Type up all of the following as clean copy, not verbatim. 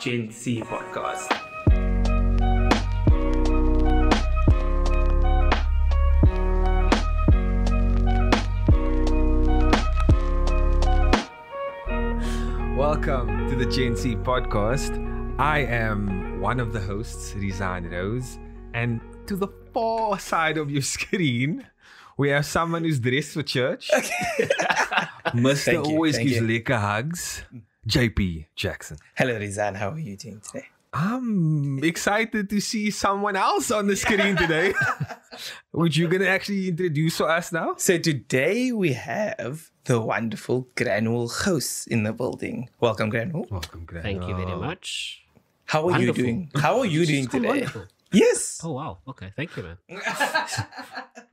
GenC podcast. Welcome to the GenC podcast. I am one of the hosts, Rizan Rose, and to the far side of your screen, we have someone who's dressed for church. Mr. Always gives lekker hugs, JP Jackson. Hello Rizan, how are you doing today? I'm excited to see someone else on the screen today. Which you're going to actually introduce for us now? So today we have the wonderful Granwill Gouws in the building. Welcome, Granwill. Welcome, Granwill. Thank you very much. How are you doing? How are you doing today? Wonderful. Yes. Oh, wow. Okay. Thank you, man.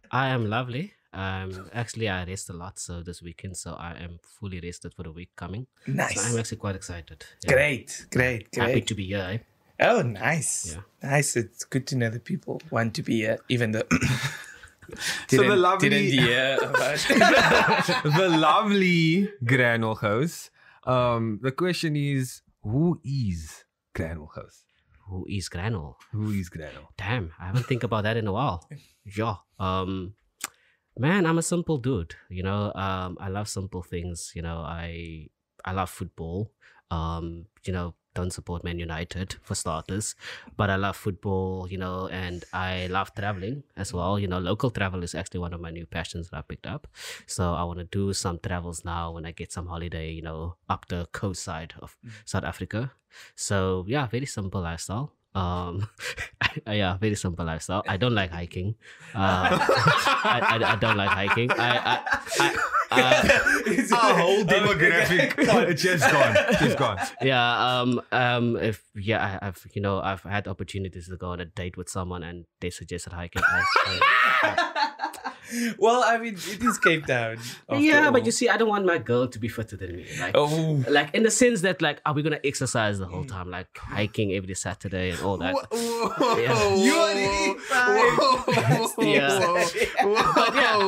I am lovely. Actually, I rest a lot this weekend, so I am fully rested for the week coming. Nice. So I'm actually quite excited. Yeah. Great. Happy to be here. Eh? Oh, nice. Yeah. Nice. It's good to know that people want to be here, even though So the lovely, didn't hear about the lovely Granwill Gouws. The question is, who is Granwill Gouws? Who is Granwill? Who is Granwill? Damn, I haven't think about that in a while. Yeah. Man, I'm a simple dude. You know, I love simple things. You know, I love football. You know, don't support Man United for starters, but I love football, you know, and I love traveling as well. You know, local travel is actually one of my new passions that I picked up. So I want to do some travels now when I get some holiday, you know, up the coast side of South Africa. So yeah, very simple lifestyle. Yeah, very simple lifestyle. I don't like hiking. I don't like hiking. Our whole demographic just gone. Yeah. I've had opportunities to go on a date with someone and they suggested hiking. Well, I mean, it is Cape Town. Yeah, but you see, I don't want my girl to be fitter than me. Like in the sense that, like, are we gonna exercise the whole time, like hiking every Saturday and all that? But yeah,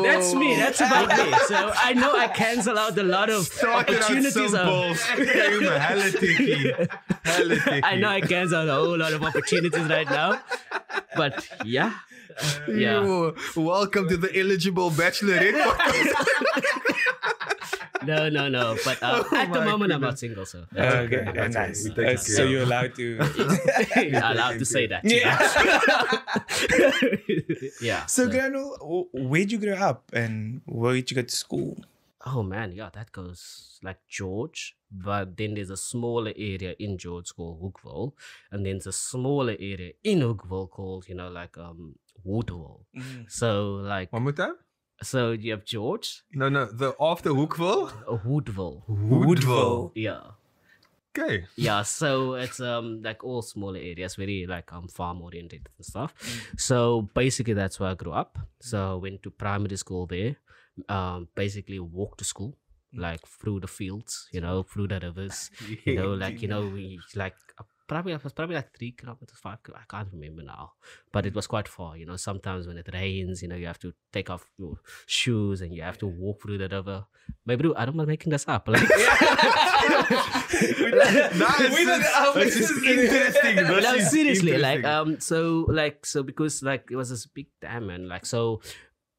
that's me. That's about me. So I know I cancel out a lot of opportunities. I know I cancel out a whole lot of opportunities right now. But yeah. Yeah. Welcome to the eligible bachelorette. No. But at the moment, I'm not single, so. Okay, nice. So you're allowed to. Allowed to say that. Yeah. So, Granwill, where'd you grow up and where'd you go to school? Oh man, yeah, that goes like George, but then there's a smaller area in George called Hookville, and then there's a smaller area in Hookville called, you know, like Woodville. So like One more time? So you have George. No, the after Hookville? Woodville. Woodville. Yeah. Okay. Yeah, so it's like all smaller areas, very like farm oriented and stuff. So basically that's where I grew up. So I went to primary school there. Basically walked to school, like through the fields, you know, through the rivers, you know, like, you know, we like it was probably like 3 kilometers, 5 kilometers, I can't remember now, but it was quite far, you know. Sometimes when it rains, you know, you have to take off your shoes and you have to walk through the river. Maybe I don't mind making this up. Like, This is interesting. No, seriously, so because like it was this big dam, and like, so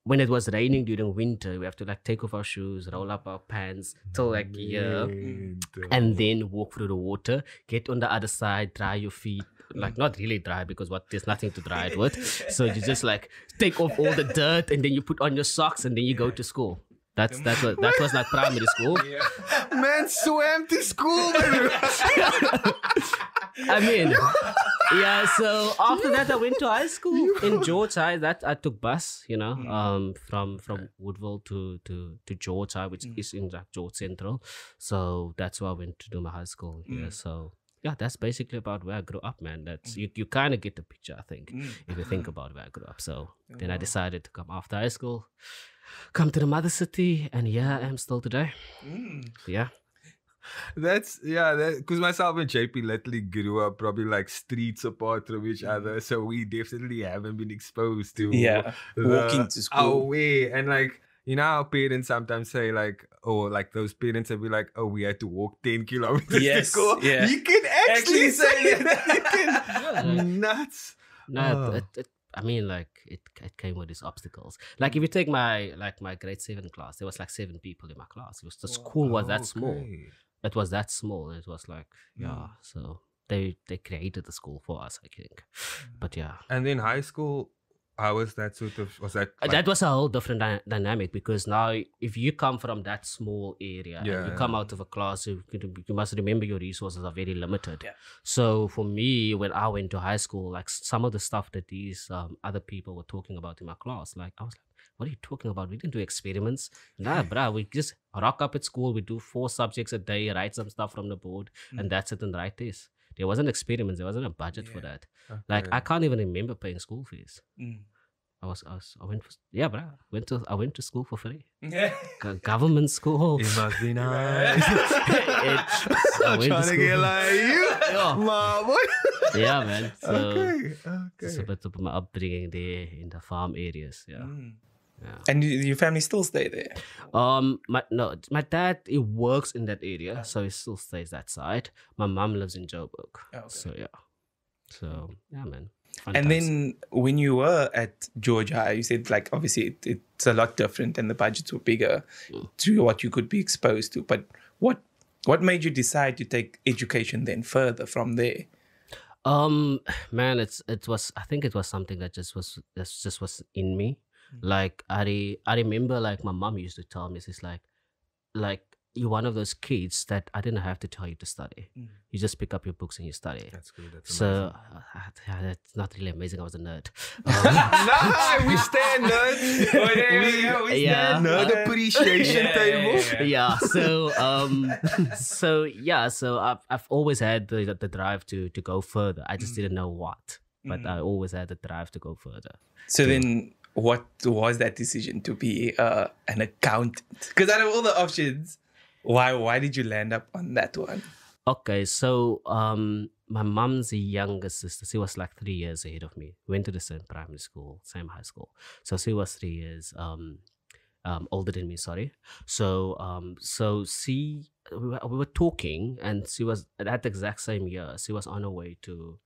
when it was raining during winter, we have to like take off our shoes, roll up our pants till like here, and then walk through the water, get on the other side, dry your feet. Like not really dry because there's nothing to dry it with. So you just like take off all the dirt and then you put on your socks and then you go to school. That was like primary school. Man swam to school. I mean, yeah. So after that, I went to high school in George High. That I took bus, you know, from Woodville to George High, which is in like George Central. So that's where I went to do my high school. Yeah. So yeah, that's basically about where I grew up, man. That's you kind of get the picture, I think, if you think about where I grew up. So then I decided to come after high school, come to the mother city, and yeah, I am still today. Yeah. That's because myself and JP literally grew up probably like streets apart from each other, so we definitely haven't been exposed to walking to school our way. And like you know how parents sometimes say like, oh, like those parents will be like, oh, we had to walk 10 kilometers to school. Yeah. You can actually say that. You Yeah, like- can nuts. No, I mean, like it came with these obstacles. Like if you take my grade 7 class, there was like 7 people in my class. It was the school was that small. Okay. It was that small. It was like so they created the school for us, I think. But yeah. And then high school, how was that was that? Like, That was a whole different dynamic, because now if you come from that small area and you come out of a class, you must remember your resources are very limited. Yeah. So for me, when I went to high school, like some of the stuff that these other people were talking about in my class, like I was like, what are you talking about? We didn't do experiments. Nah, bruh, we just rock up at school. We do 4 subjects a day, write some stuff from the board, and that's it, and write this. There wasn't experiments. There wasn't a budget for that. Like I can't even remember paying school fees. I went to school for free. Government school. it must be nice. I went to Trying to get like you, my boy. Yeah, man. So Okay. it's a bit of my upbringing there in the farm areas. Yeah. Yeah. And your family still stay there? My dad, he works in that area, so he still stays that side. My mom lives in Joburg. Okay. So yeah. So yeah, man. Fun And times. then when you were at Georgia, you said like obviously it's a lot different and the budgets were bigger to what you could be exposed to. But what made you decide to take education then further from there? Man, I think it was something that just was in me. Like I remember like my mom used to tell me, it's like you're one of those kids that I didn't have to tell you to study. You just pick up your books and you study. That's good. That's So that's not really amazing. I was a nerd. nah, we stand nerds. Oh, there we go. We Yeah. stand nerd appreciation table. Yeah. So I've always had the drive to go further. I just didn't know what, but I always had the drive to go further. So then what was that decision to be an accountant? Because out of all the options, why did you land up on that one? Okay, so my mom's younger sister, she was like 3 years ahead of me. Went to the same primary school, same high school. So she was 3 years older than me. Sorry. So we were talking, and she was at the exact same year. She was on her way to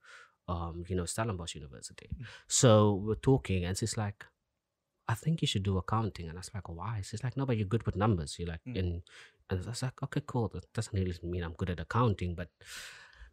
Stellenbosch University. So we were talking, and she's like, I think you should do accounting. And I was like, why? She's like, no, but you're good with numbers. You're like, and I was like, okay, cool. That doesn't really mean I'm good at accounting. But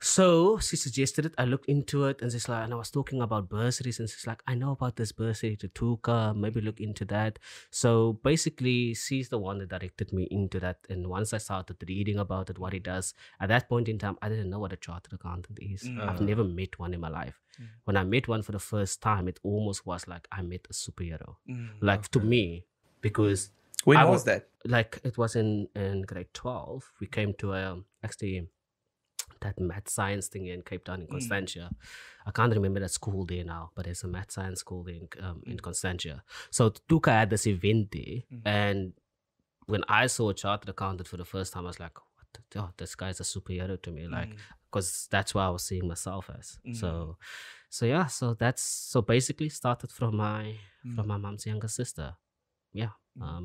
so she suggested it. I looked into it, and she's like, and I was talking about bursaries, and she's like, I know about this bursary to Tuka, maybe look into that. So basically, she's the one that directed me into that. And once I started reading about it, what it does, at that point in time, I didn't know what a chartered accountant is. I've never met one in my life. When I met one for the first time, it almost was like I met a superhero. Like to me, because When was that? like it was in grade 12. We came to that math science thing in Cape Town in Constantia. I can't remember that school there now, but there's a math science school there in Constantia. So Tuka had this event there, and when I saw a chartered accountant for the first time, I was like, this guy's a superhero to me, like, because that's what I was seeing myself as. So basically started from my mom's younger sister. Yeah.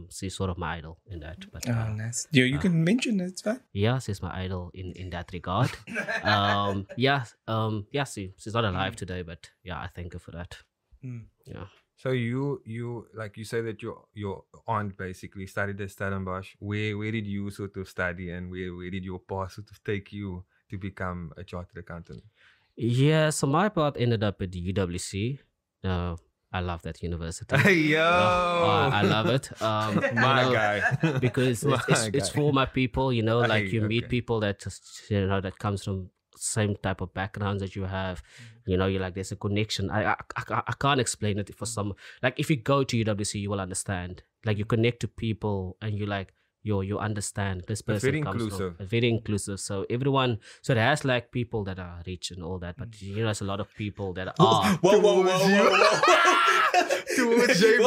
She's sort of my idol in that. But Nice. You can mention it, it's fine. yeah, she's my idol in that regard. She's not alive today, but yeah, I thank her for that. Yeah. So you like you said that your aunt basically studied at Stellenbosch. Where did you sort of study, and where did your path sort of take you to become a chartered accountant? Yeah, so my path ended up at the UWC. I love that university. Yo, I love it. my guy. Because it's for my people, like you meet people that just, that comes from same type of backgrounds that you have. You're like, there's a connection. I can't explain it for some. Like if you go to UWC, you will understand. Like you connect to people, and you you understand this person very comes inclusive. from very inclusive. So everyone, so it has like people that are rich and all that, but there's a lot of people that are Whoa. Towards JP,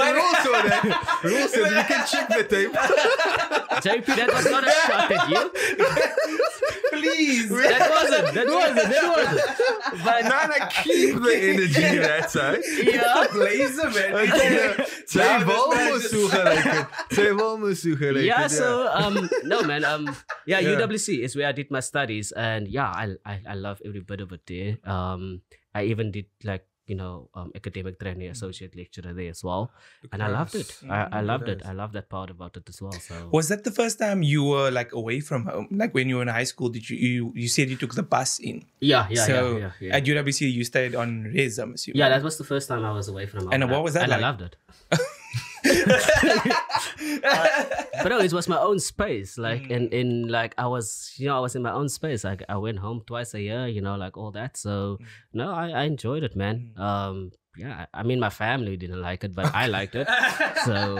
Rule said you can check the tape. JP, that was not a shot at you. Please. That wasn't. But Man, I keep the energy that side. yeah, Blazer, man. yeah. So no man, UWC is where I did my studies, and I love every bit of it there. I even did like academic training associate lecturer there as well, and I loved it. I loved it. I love that part about it as well. So Was that the first time you were like away from home? Like when you were in high school, did you said you took the bus in? yeah. At UWC you stayed on res, I'm assuming. Yeah, that was the first time I was away from home. And what was that and like? I loved it. Bro, it was my own space. Like in like I was in my own space. I went home twice a year, like all that. So no, I enjoyed it, man. I mean my family didn't like it, but I liked it. So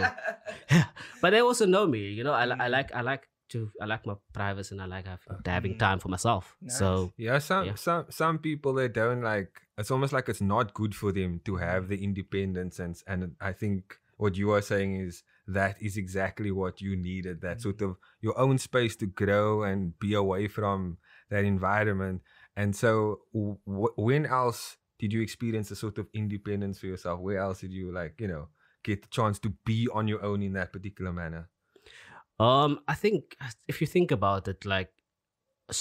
but they also know me, I like my privacy, and I like having time for myself. Nice. So Some people, they don't like, it's almost like it's not good for them to have the independence, and I think what you are saying is that is exactly what you needed, that sort of your own space to grow and be away from that environment. And so when else did you experience a sort of independence for yourself? Where else did you get the chance to be on your own in that particular manner? I think if you think about it, like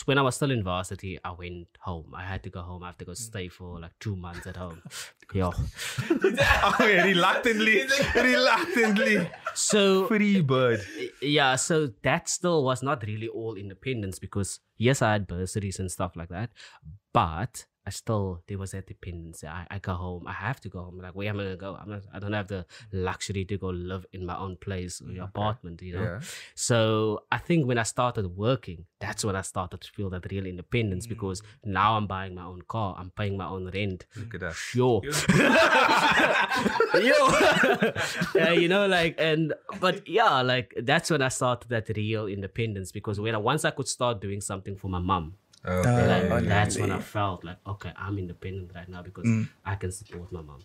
when I was still in varsity, I went home. I had to go home. I have to go stay for like 2 months at home. Reluctantly. So Free bird. yeah, so that still was not really all independence, because yes, I had bursaries and stuff like that, but there was that dependency. I go home. I have to go home. Like, where am I gonna go? I don't have the luxury to go live in my own place or your apartment, Yeah. So I think when I started working, that's when I started to feel that real independence, because now I'm buying my own car. I'm paying my own rent. Look at that. Sure. That's when I started that real independence, because once I could start doing something for my mom, that's when I felt like, okay, I'm independent right now, because I can support my mom.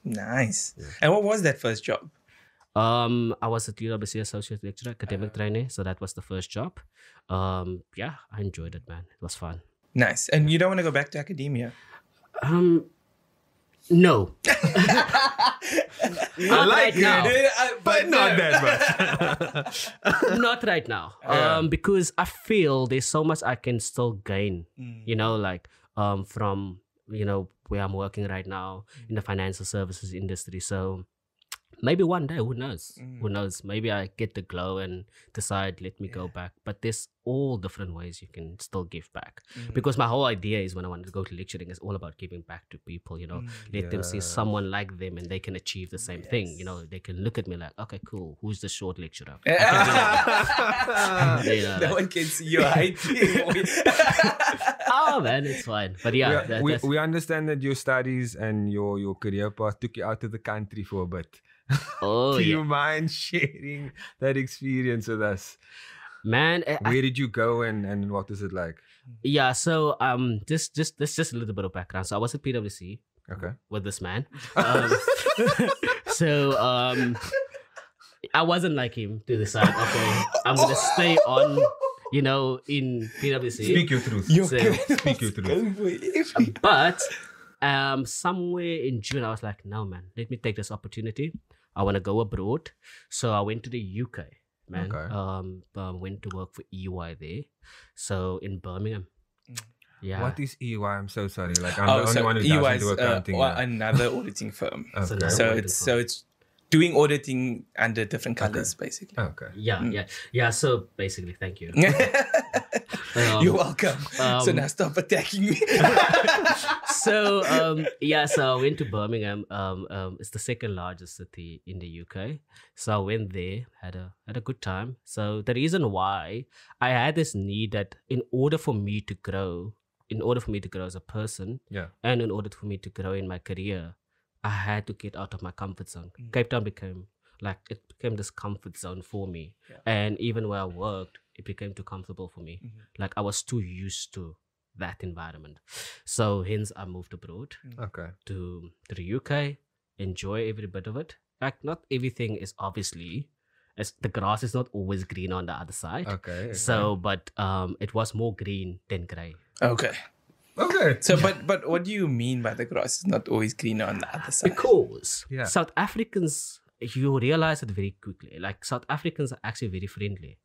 Nice. And what was that first job? I was at UWC associate lecturer, academic trainee, so that was the first job. I enjoyed it, man. It was fun. Nice. And you don't want to go back to academia? No. Not like right now. But not that much. Not right now. Because I feel there's so much I can still gain, from, where I'm working right now in the financial services industry. So maybe one day, who knows? Who knows? Maybe I get the glow and decide, let me go back. But there's all different ways you can still give back. Because my whole idea is, when I wanted to go to lecturing, is all about giving back to people, let them see someone like them and they can achieve the same thing. They can look at me like, okay, cool, who's the short lecturer? No one can see your height. Oh man, it's fine. But we understand that your studies and your career path took you out of the country for a bit. Oh, Do you mind sharing that experience with us? Man, where did you go and what was it like? Yeah, so just a little bit of background. So I was at PwC, okay, with this man. I wasn't like him to decide, okay, I'm gonna stay on, in PwC. Speak your truth. Speak your truth. But somewhere in June, I was like, no, man, let me take this opportunity. I want to go abroad. So I went to the UK, man. Okay. Went to work for EY there. So in Birmingham. Yeah. What is EY? I'm so sorry. Like, I'm the only one who doesn't do accounting. Another auditing firm. Okay. So it's doing auditing under different colors, basically. Okay. Yeah. So basically, thank you. You're welcome. So now stop attacking me. So I went to Birmingham. It's the second largest city in the UK. So I went there, had a good time. So the reason why I had this need, that in order for me to grow as a person, and in order for me to grow in my career, I had to get out of my comfort zone. Cape Town became Like it became this comfort zone for me. Yeah. And even where I worked, it became too comfortable for me. Mhm. Like I was too used to that environment. So hence I moved abroad Okay. to the UK, enjoy every bit of it. Like not everything is obviously, as the grass is not always green on the other side. Okay. So, but it was more green than grey. Okay. Okay. So, but what do you mean by the grass is not always greener on the other side? Because Yeah. South Africans, you realize it very quickly. Like South Africans are actually very friendly.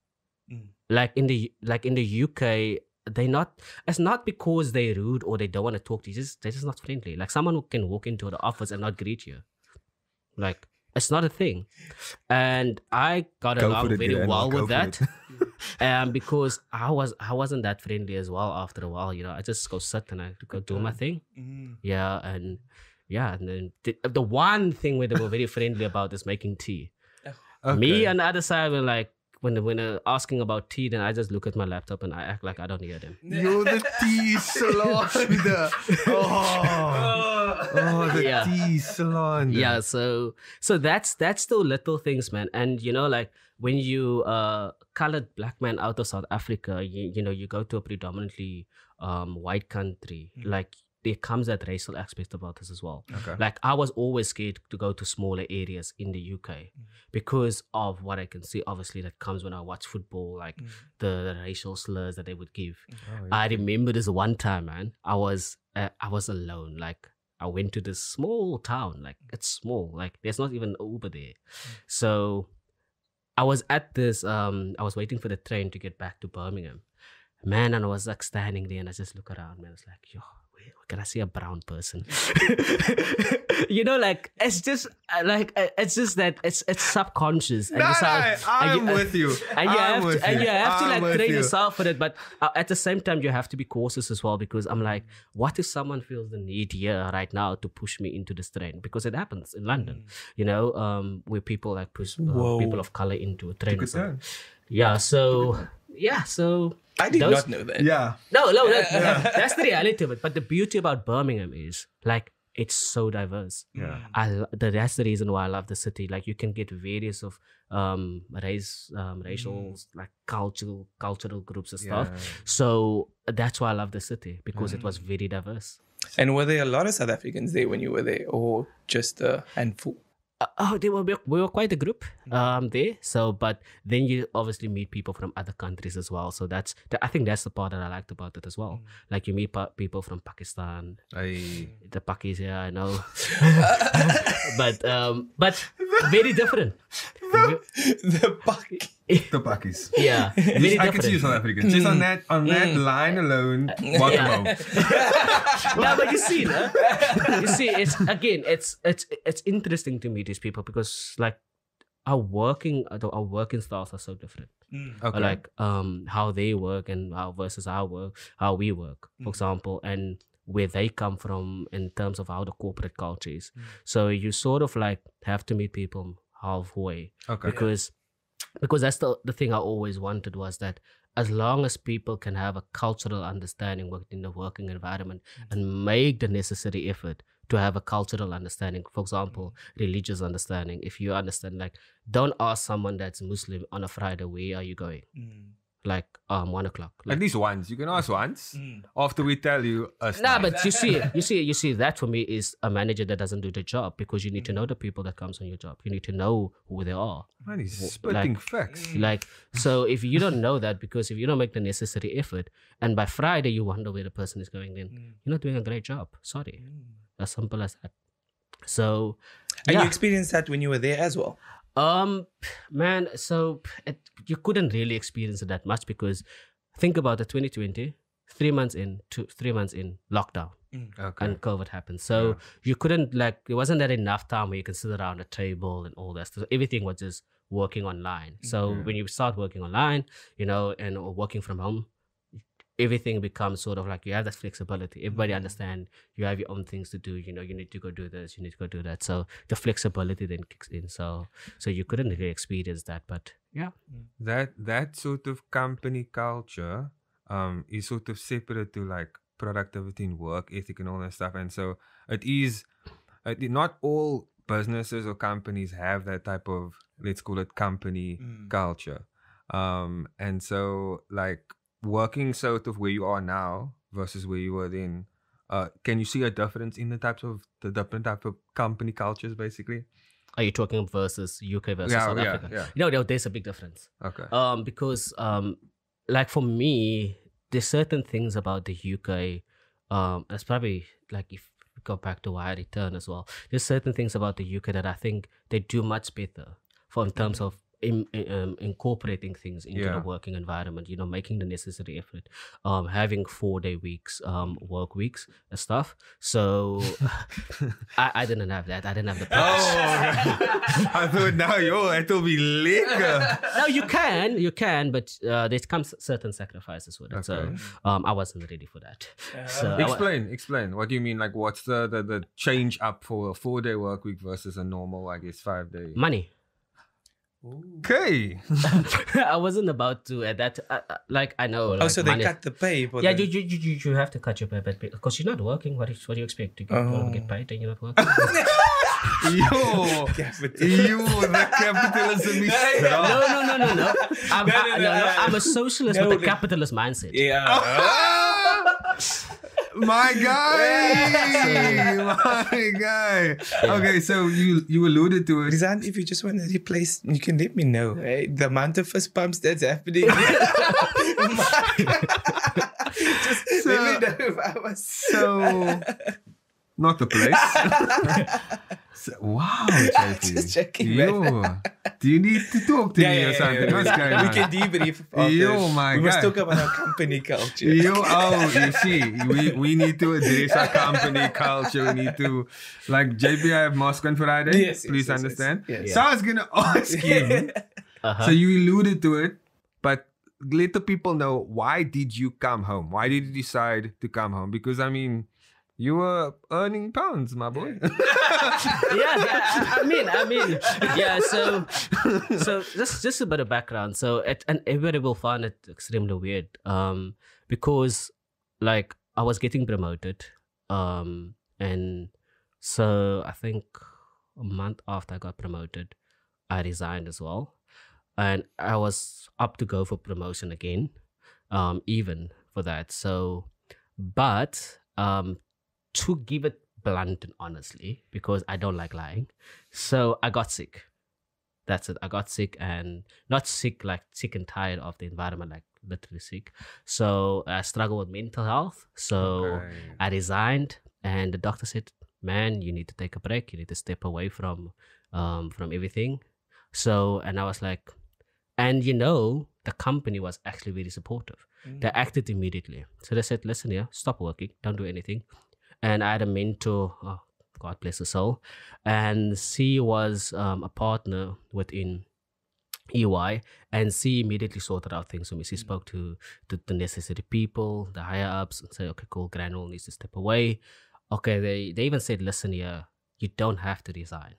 Mm. Like in the UK, they not. It's not because they're rude or they don't want to talk to you. They're just not friendly. Like someone who can walk into the office and not greet you. Like it's not a thing. And I got along very well with that. Because I wasn't that friendly as well after a while. I just go sit and I go do my thing. Mm. Yeah, and then the one thing where they were very friendly about is making tea. Okay. Me on the other side were like, when they're asking about tea, then I just look at my laptop and I act like I don't hear them. You're the tea slander. The Yeah. tea slander. Yeah, so that's the little things, man. And like when you colored black man out of South Africa, you go to a predominantly white country, like there comes that racial aspect about this as well. Okay. Like I was always scared to go to smaller areas in the UK because of what I can see. Obviously, that comes when I watch football, like the racial slurs that they would give. Oh, yeah. I remember this one time, man. I was alone. Like I went to this small town. Like it's small. Like there's not even an Uber there. So I was at this. I was waiting for the train to get back to Birmingham, man. And I was like standing there, and I just look around, man. It's like, yo, where can I see a brown person? Like it's just that it's subconscious. And I'm with you. And you have to like train you. yourself for it. But at the same time, you have to be cautious as well, because I'm like, what if someone feels the need here right now to push me into this train? Because it happens in London, where people like push people of color into a train. Took it down. Yeah. So I did not know that. Yeah. no, that's the reality of it. But the beauty about Birmingham is like it's so diverse. Yeah. That's the reason why I love the city. Like you can get various of racial, like cultural groups and stuff. Yeah. So that's why I love the city, because it was very diverse. And were there a lot of South Africans there when you were there, or just a handful? We were quite a group there. So, but then you obviously meet people from other countries as well. So I think that's the part that I liked about it as well. Like you meet people from Pakistan, the Pakis, yeah, I know. but very different. The Paki. The Pakis. Yeah, very I can see you different. South African. Just on that line alone, bottom home. No, but you see, it's interesting to meet these people, because like our working styles are so different. Okay. Like how they work and how versus how we work, for example, and where they come from in terms of how the corporate culture is. So you sort of like have to meet people halfway. Okay. Because that's the thing I always wanted, was that as long as people can have a cultural understanding within the working environment and make the necessary effort to have a cultural understanding, for example, religious understanding. If you understand, like, don't ask someone that's Muslim on a Friday, where are you going? Like 1 o'clock. Like, At least once. You can ask once. After we tell you. nah, but you see, that for me is a manager that doesn't do the job, because you need to know the people that comes on your job. You need to know who they are. Man, he's spitting like- facts. Like, so if you don't know that, because if you don't make the necessary effort, and by Friday you wonder where the person is going, then you're not doing a great job. Sorry. As simple as that. So, And yeah. you experienced that when you were there as well? Man, so you couldn't really experience it that much, because think about it, 2020, 3 months in, lockdown. Okay. And COVID happened. So you couldn't, like, there wasn't that enough time where you can sit around a table and all that stuff. Everything was just working online. So when you start working online, and or working from home, everything becomes sort of like you have that flexibility. Everybody understand you have your own things to do. You need to go do this, you need to go do that. So the flexibility then kicks in. So you couldn't really experience that, but yeah. That sort of company culture is sort of separate to like productivity and work ethic and all that stuff. And so not all businesses or companies have that type of let's call it company culture. And so like working sort of where you are now versus where you were then, can you see a difference in the different type of company cultures basically? Are you talking versus UK versus South Africa? Yeah. You know, there's a big difference. Okay. Because like for me, there's certain things about the UK. It's probably like if we go back to why I return as well. There's certain things about the UK that I think they do much better in terms of incorporating things into the working environment, you know, making the necessary effort, having 4-day weeks, work weeks and stuff. So I didn't have that. I didn't have the I thought now it will be liquor. No, you can, but there comes certain sacrifices with it. Okay. So I wasn't ready for that. So explain. What do you mean? Like, what's the change up for a 4-day work week versus a normal, I guess, 5-day? Money. Okay. I wasn't about to at that. Like I know. Like, so they cut the pay. Yeah, you have to cut your pay, but because you're not working, what do you expect to get paid and you're not working? Yo, the capitalism is strong. No. I'm a socialist with a capitalist mindset. Yeah. My guy. Okay, so you alluded to it. Rizan, if you just want to replace, you can let me know. Eh? The amount of fist bumps that's happening. Just let me know if I was... So, not the place. Wow, JP. Just checking. Do you need to talk to me or something? What's going on? We can debrief after. My we guy. must talk about our company culture. You see, we need to address our company culture. We need to, like, JP, I have Mosque on Friday. Yes, Please understand. Yes. So I was going to ask you. So you alluded to it, but let the people know, why did you come home? Why did you decide to come home? Because, I mean, you were earning pounds, my boy. I mean, yeah. So just a bit of background. So and everybody will find it extremely weird, because like I was getting promoted, and so I think a month after I got promoted, I resigned as well, and I was up to go for promotion again, even for that. So, but to give it blunt and honestly, because I don't like lying, so I got sick. That's it. I got sick, and not sick like sick and tired of the environment, like literally sick. So I struggle with mental health. So I resigned, and the doctor said, "Man, you need to take a break. You need to step away from everything." So, and I was like, and you know, the company was actually very supportive. They acted immediately. So they said, "Listen here, stop working, don't do anything." And I had a mentor, God bless her soul, and she was a partner within EY, and she immediately sorted out things for me. She spoke to the necessary people, the higher ups, and said, "Okay, cool, Granwill needs to step away." Okay, they even said, "Listen here, you don't have to resign.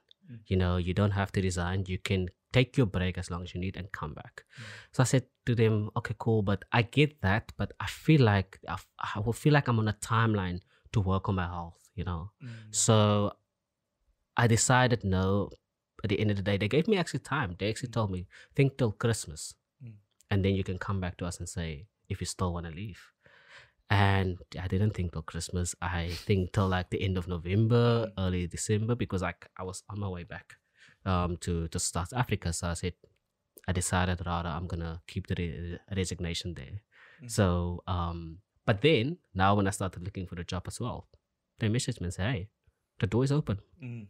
You know, you don't have to resign. You can take your break as long as you need and come back." So I said to them, "Okay, cool, but I get that, but I feel like I will feel like I'm on a timeline to work on my health, you know." So I decided no. At the end of the day, they gave me actually time. They actually told me, think till Christmas, and then you can come back to us and say if you still want to leave. And I didn't think till Christmas. I think till like the end of November, early December, because I was on my way back to South Africa. So I decided rather I'm gonna keep the resignation there. So but then now when I started looking for a job as well, they messaged me and said, "Hey, the door is open.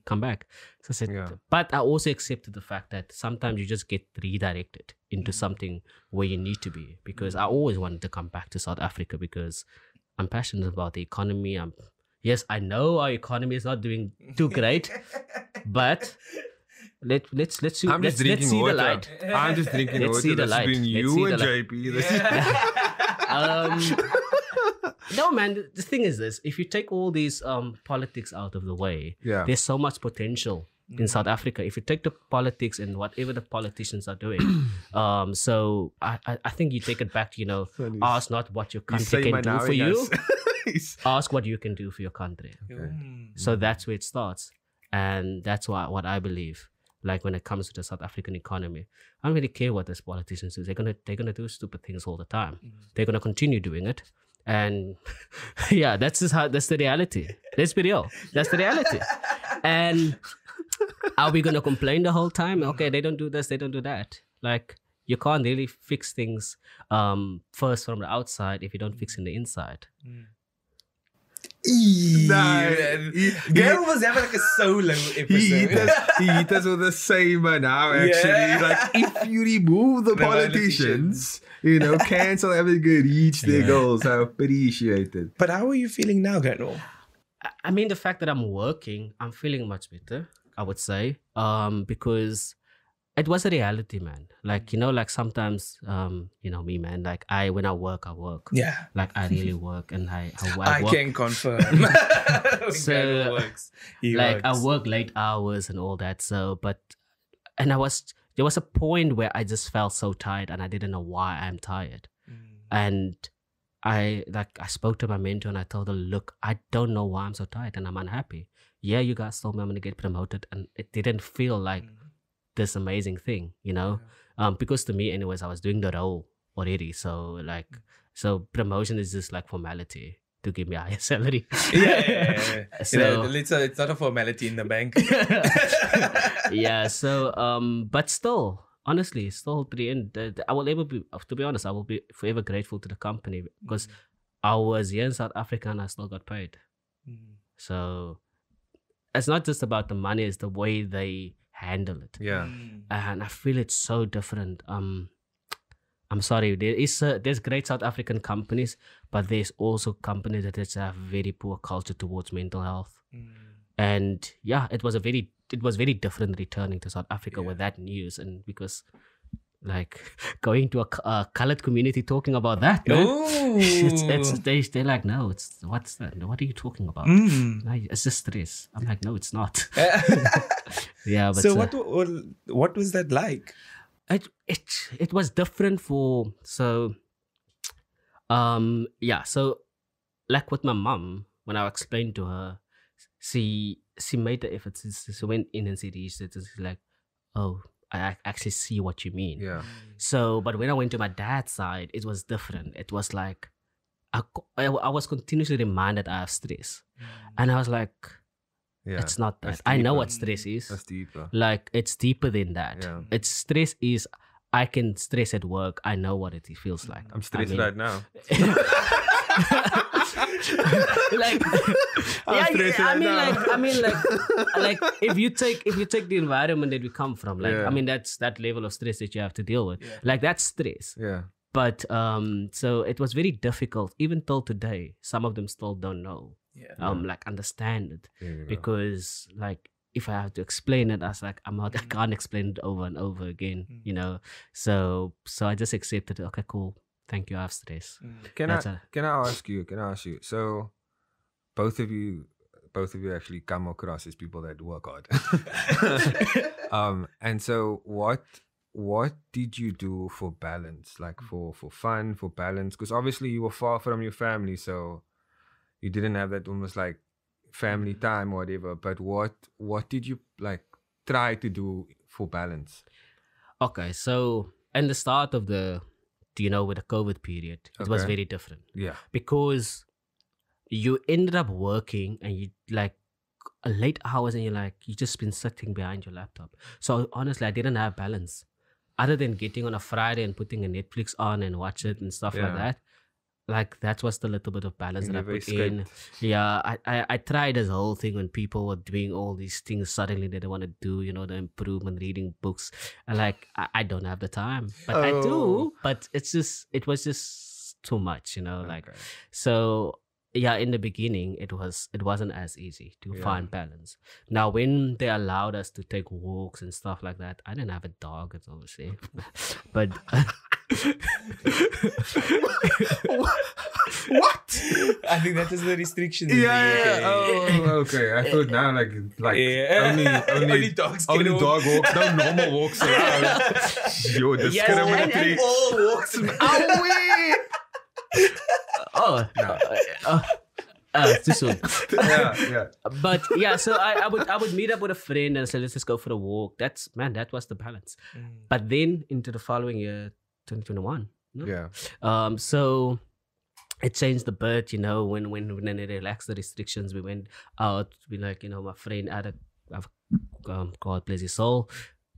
Come back." So I said, but I also accepted the fact that sometimes you just get redirected into something where you need to be, because I always wanted to come back to South Africa because I'm passionate about the economy. Yes, I know our economy is not doing too great, but let's see the light. I'm just drinking water. Let's see the light. Between you and JP. No, man, the thing is this: if you take all these politics out of the way, there's so much potential in South Africa. If you take the politics and whatever the politicians are doing, so I think you take it back to, you know, ask not what your country can do for you, ask what you can do for your country. So that's where it starts, and that's what I believe. Like when it comes to the South African economy, I don't really care what these politicians do. They're gonna do stupid things all the time. They're gonna continue doing it, and yeah, that's the reality. Let's be real. That's the reality. And are we gonna complain the whole time? Okay, they don't do this, they don't do that. Like you can't really fix things first from the outside if you don't fix in the inside. Gary was having like a solo episode. He hit us with the same now, actually. Like, if you remove the politicians, cancel having to reach their goals. I appreciate it. But how are you feeling now, Granwill? I mean, the fact that I'm working, I'm feeling much better, I would say, because it was a reality, man. Like, like sometimes, me, man, like when I work. Yeah. Like I really work and I work. can confirm. So, I work late hours and all that. So, there was a point where I just felt so tired and I didn't know why I'm tired. And I spoke to my mentor and I told her, look, I don't know why I'm so tired and I'm unhappy. Yeah, you guys told me I'm going to get promoted and it didn't feel like this amazing thing, because to me anyways, I was doing the role already. So promotion is just like formality to give me a higher salary. Yeah. So it's not a formality in the bank. Yeah. So, but still, honestly, to the end, I will be forever grateful to the company because I was here in South Africa and I still got paid. So it's not just about the money, it's the way they handle it. Yeah. And I feel it's so different. I'm sorry, there's great South African companies, but there's also companies that just have very poor culture towards mental health. And yeah, it was very different returning to South Africa with that news, and because like going to a colored community talking about that, they're like, no, what's that? What are you talking about? It's just stress. I'm like, no, it's not. Yeah, but so what was that like? It was different so like with my mom, when I explained to her, she made the effort. She went in and she researched it. She's like, oh, I actually see what you mean. Yeah. So, but when I went to my dad's side, it was different. It was like I was continuously reminded I have stress, and I was like, it's not that. I know what stress is. That's deeper. Like it's deeper than that. Yeah. It's stress is I can stress at work. I know what it feels like. I'm stressed right now. Like if you take the environment that we come from, I mean that's that level of stress that you have to deal with. Like that's stress. Yeah. But so it was very difficult even till today. Some of them still don't know. Like understand it. Because like if I have to explain it, I was like, I can't explain it over and over again, So I just accepted it. Okay, cool. Thank you, I have stress. Can I ask you? So both of you actually come across as people that work hard. And so what did you do for balance? Like for fun, for balance? Because obviously you were far from your family, so you didn't have that almost like family time or whatever. But what did you like try to do for balance? Okay, so in the start of with the COVID period, it was very different. Yeah. Because you ended up working and you like late hours and you just been sitting behind your laptop. So honestly, I didn't have balance. Other than getting on a Friday and putting a Netflix on and watch it and stuff like that. Like that was the little bit of balance that I put in. Yeah, I tried this whole thing when people were doing all these things suddenly that they want to do, the improvement, reading books. And like I don't have the time. But I do. But it was just too much, like so yeah, in the beginning it wasn't as easy to find balance. Now when they allowed us to take walks and stuff like that, I didn't have a dog, it's obviously. But what? I think that is the restrictions. Oh, okay. I thought now only dogs. Only dog walks, no normal walks around. Yo, discriminatory. And all walks. Oh no. Too soon. Yeah. But yeah, so I would meet up with a friend and say, let's just go for a walk. That was the balance. But then into the following year, 2021. No? Yeah. So it changed a bit, you know, when they relaxed the restrictions, we went out. We like, you know, my friend God bless his soul,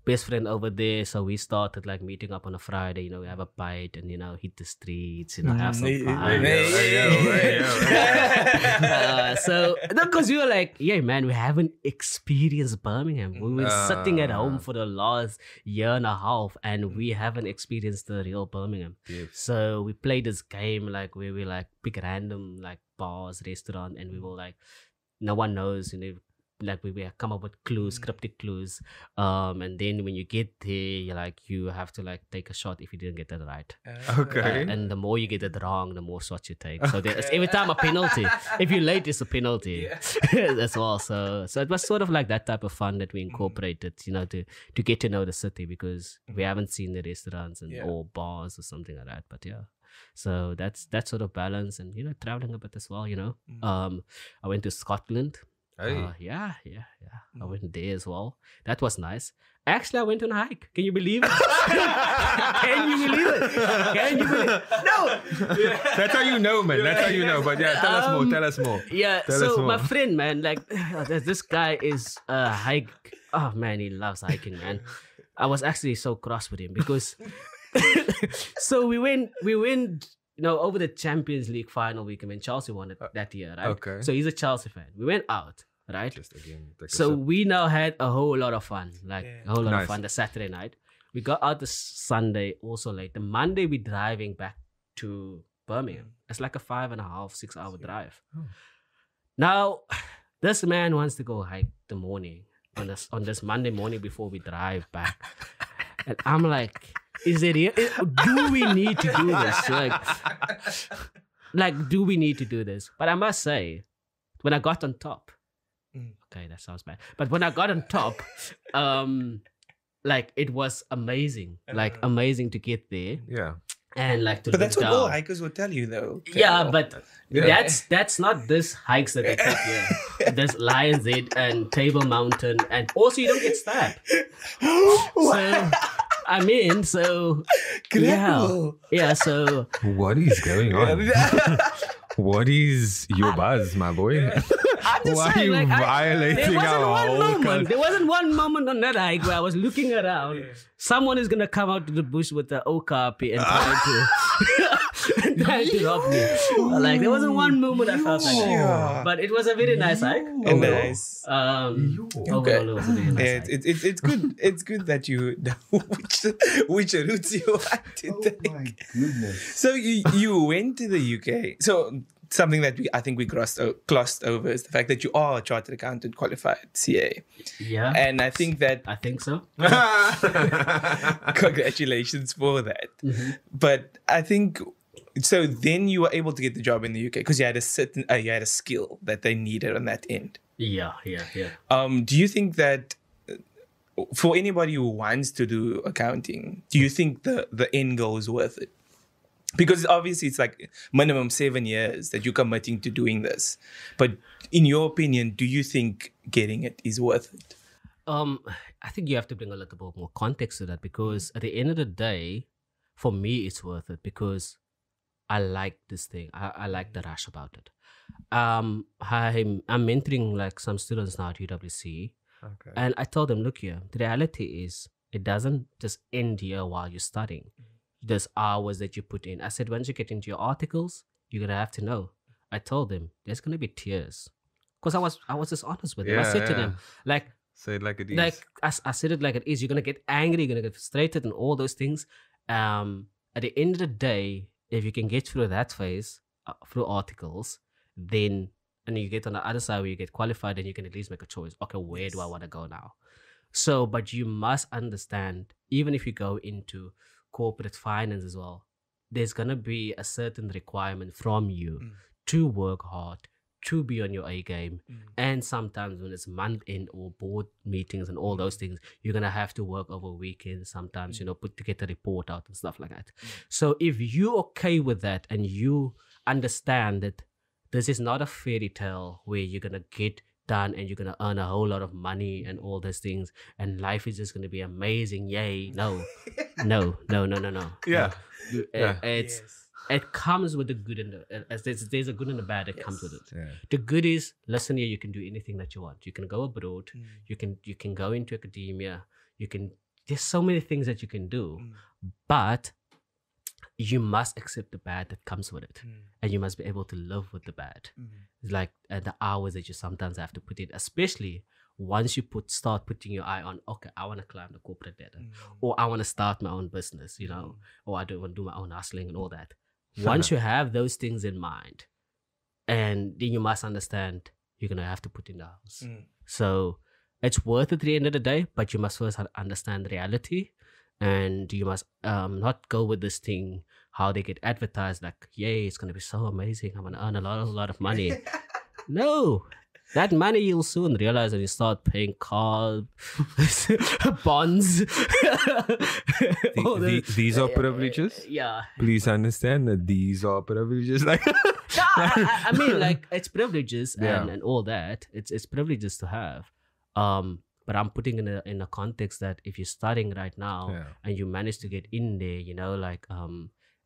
best friend over there. So we started like meeting up on a Friday, you know, we have a bite and, you know, hit the streets, you know, have some fun. So, because we were like, yeah, man, we haven't experienced Birmingham. We were sitting at home for the last year and a half and we haven't experienced the real Birmingham. Yes. So we played this game like where we like pick random like bars, restaurant, and we were like, no one knows, you know, like we come up with clues, cryptic clues, and then when you get there, you have to like take a shot if you didn't get that right. Okay. And the more you get it wrong, the more shots you take. So there's every time a penalty. If you're late, it's a penalty as well. So it was sort of like that type of fun that we incorporated, you know, to get to know the city, because we haven't seen the restaurants and or bars or something like that. But yeah. So that's that sort of balance, and you know, traveling a bit as well, you know. I went to Scotland. Hey. Yeah. I went there as well. That was nice. Actually, I went on a hike. Can you believe it? Can you believe it? No. That's how you know, man. That's how you know. But yeah, tell us more. Yeah. My friend, man, like this guy is a hike. Oh man, he loves hiking, man. I was actually so cross with him because. So we went. You know, over the Champions League final weekend when Chelsea won it that year, right? Okay. So he's a Chelsea fan. We went out, right? Just again. So we now had a whole lot of fun, a whole lot of fun the Saturday night. We got out the Sunday also late. The Monday we driving back to Birmingham. It's like a 5.5, 6 hour drive. Now, this man wants to go hike the morning on this Monday morning before we drive back. And I'm like, is it real? Do we need to do this? Like, do we need to do this? But I must say, when I got on top, okay, that sounds bad. But when I got on top, like it was amazing, like amazing to get there. Yeah. And like to But that's look what down. all hikers will tell you, though. Yeah, but that's not this hikes that they take here. There's Lion's Head and Table Mountain, and also you don't get stabbed. So I mean, so yeah. So what is going on? What is your buzz, my boy? Why are you violating our whole culture? There wasn't one moment on that hike where I was looking around. Someone is gonna come out to the bush with the okapi and trying to rob me. Like there wasn't one moment I felt like that. But it was a very nice hike. Nice. Overall, it was a very nice hike. It's good. It's good that you know which routes you want to take. My goodness. So you went to the UK. So something that I think we glossed over is the fact that you are a chartered accountant qualified CA. Yeah. And I think so. Congratulations for that. But I think so. Then you were able to get the job in the UK because you had a skill that they needed on that end. Yeah. Do you think that for anybody who wants to do accounting, do you think the end goal is worth it? Because obviously it's like minimum 7 years that you're committing to doing this. But in your opinion, do you think getting it is worth it? I think you have to bring a little bit more context to that, because at the end of the day, for me, it's worth it because I like this thing. I like the rush about it. I'm mentoring like some students now at UWC. Okay. And I told them, look here, the reality is it doesn't just end here while you're studying. There's hours that you put in. I said, once you get into your articles, you're going to have to know. I told them, there's going to be tears. Because I was just honest with them. I said to them, like... Say it like it is. Like, I said it like it is. You're going to get angry, you're going to get frustrated and all those things. At the end of the day, if you can get through that phase, through articles, then... And you get on the other side where you get qualified, and you can at least make a choice. Okay, where do I want to go now? So, but you must understand, even if you go into corporate finance as well, there's going to be a certain requirement from you to work hard, to be on your A game. And sometimes when it's month end or board meetings and all those things, you're going to have to work over weekends sometimes, put to get a report out and stuff like that. So if you're okay with that and you understand that this is not a fairy tale where you're gonna get done and you're gonna earn a whole lot of money and all those things and life is just gonna be amazing. Yay. No. No. Yeah. It's it comes with the good and there's a good and a bad that comes with it. Yeah. The good is, listen here, you can do anything that you want. You can go abroad, you can go into academia, there's so many things that you can do, but you must accept the bad that comes with it, and you must be able to live with the bad. It's like the hours that you sometimes have to put in, especially once you start putting your eye on, okay, I want to climb the corporate ladder, or I want to start my own business, or I don't want to do my own hustling and all that. Once you have those things in mind, and then you must understand you're gonna have to put in the hours. So it's worth it at the end of the day, but you must first understand reality. And you must not go with this thing, how they get advertised, like, yay, it's going to be so amazing, I'm going to earn a lot of money. No, that money you'll soon realize when you start paying cars, bonds. These are privileges? Yeah. Please understand that these are privileges. Like, I mean, like, it's privileges and all that. It's privileges to have. But I'm putting in a context that if you're starting right now and you manage to get in there,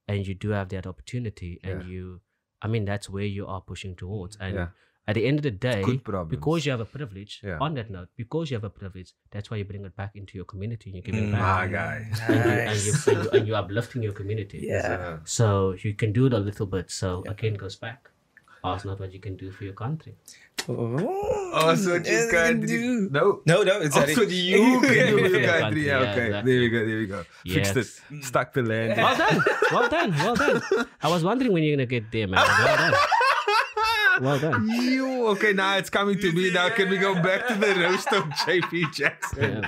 and you do have that opportunity, and that's where you are pushing towards. And at the end of the day, because you have a privilege, on that note, because you have a privilege, that's why you bring it back into your community and you give it back. My guy. And you're uplifting your community. Yeah. So you can do it a little bit. So again, goes back. Ask not what you can do for your country. Also, what you can do. No. It's also what you can do for your country. Yeah, Okay, exactly. there we go. Yes. Fixed it. Stuck the land. Well done. I was wondering when you're going to get there, man. Well done. Okay, now it's coming to me. Now can we go back to the roast of JP Jackson?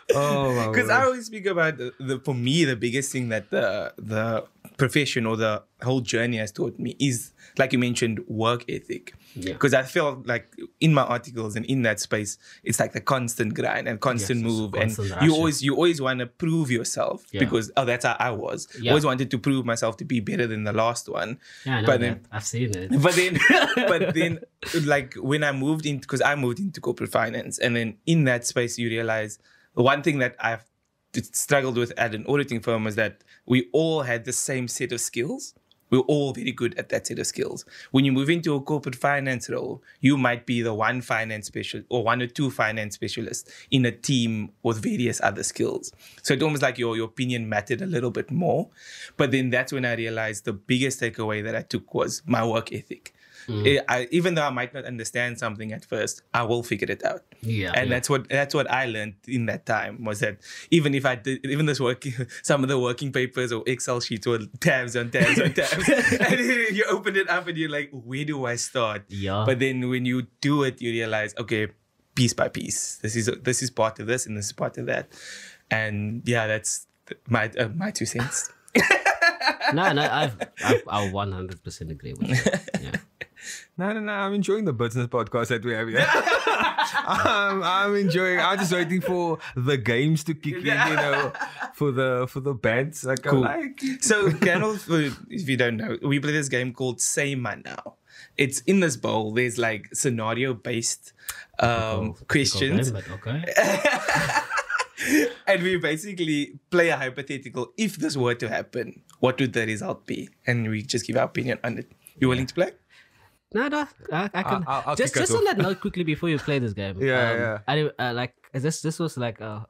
Yeah, because I always speak about for me the biggest thing that the profession or the whole journey has taught me is, like you mentioned, work ethic. Because I feel like in my articles and in that space, it's like the constant grind and constant move, constant and you always want to prove yourself because that's how I was. Always wanted to prove myself to be better than the last one. Yeah, I know but that. then I've seen it. But then, like when I moved into, because I moved into corporate finance, and then in that space you realize one thing that I've struggled with at an auditing firm was that we all had the same set of skills. We're all very good at that set of skills. When you move into a corporate finance role, you might be the one finance specialist or one or two finance specialists in a team with various other skills. So it's almost like your opinion mattered a little bit more. But then that's when I realized the biggest takeaway that I took was my work ethic. Even though I might not understand something at first, I will figure it out. That's what I learned in that time, was that even this some of the working papers or Excel sheets were tabs on tabs on tabs, and you open it up and you're like, where do I start? But then when you do it, you realize, okay, piece by piece, this is part of this and this is part of that, and that's my 2 cents. No, I 100% agree with you. Yeah. No, I'm enjoying the business podcast that we have here. I'm enjoying. I'm just waiting for the games to kick in, for the bands. Like, cool. I like it. So, Granwill, if you don't know, we play this game called Saay now. It's in this bowl. There's like scenario-based questions. And we basically play a hypothetical. If this were to happen, what would the result be? And we just give our opinion on it. You willing to play? No, I can. I'll just on that note, quickly before you play this game. This was like a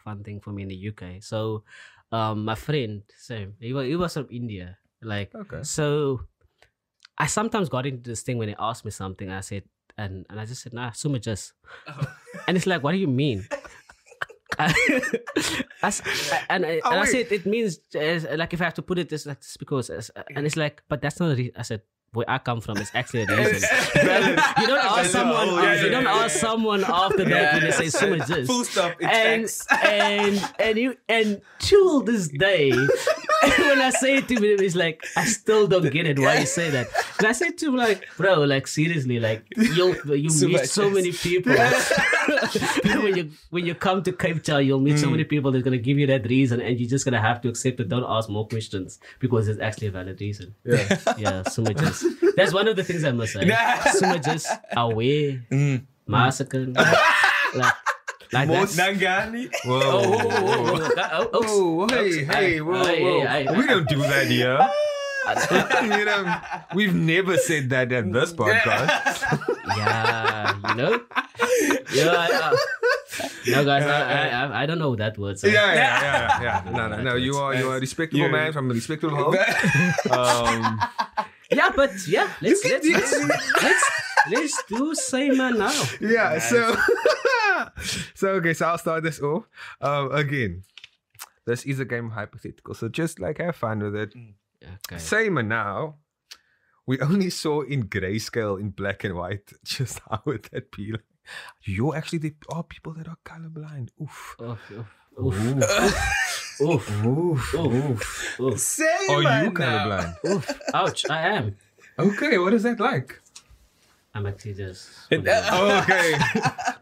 fun thing for me in the UK. So, my friend, Sam, he was from India. So I sometimes got into this thing when they asked me something. I said, and I just said, nah, suma just. And it's like, what do you mean? I said it means like if I have to put it this like this because and it's like, but that's not a reason. I said, where I come from is actually a reason. You don't ask someone. You don't ask someone after that when they say so much this. Full stop. And till this day, when I say it to him, it's like I still don't get it. Why you say that? And I said to him, like, bro, like seriously, like you meet so many people. when you come to Cape Town, you'll meet so many people that's gonna give you that reason, and you're just gonna have to accept it. Don't ask more questions because it's actually a valid reason. Yeah. Yeah, Sumajas. That's one of the things I must say. Sumajas, away, massacre, like Most Nangani. Whoa, hey, whoa. We don't do that here. You know, we've never said that at this podcast. Yeah, you know? Yeah, no, guys, I don't know that word. So. Yeah. No. You are a respectable man from a respectable home. Yeah, but yeah, let's do Saay man now. Yeah, nice. So okay, so I'll start this off. Again, this is a game of hypothetical, so just like have fun with it. Okay. Saay man now. We only saw in grayscale, in black and white. Just how would that be? Like, there are people that are colorblind. Oof. Saay Are man you now. colorblind? Oof. Ouch, I am. Okay, what is that like? I'm actually just. Okay.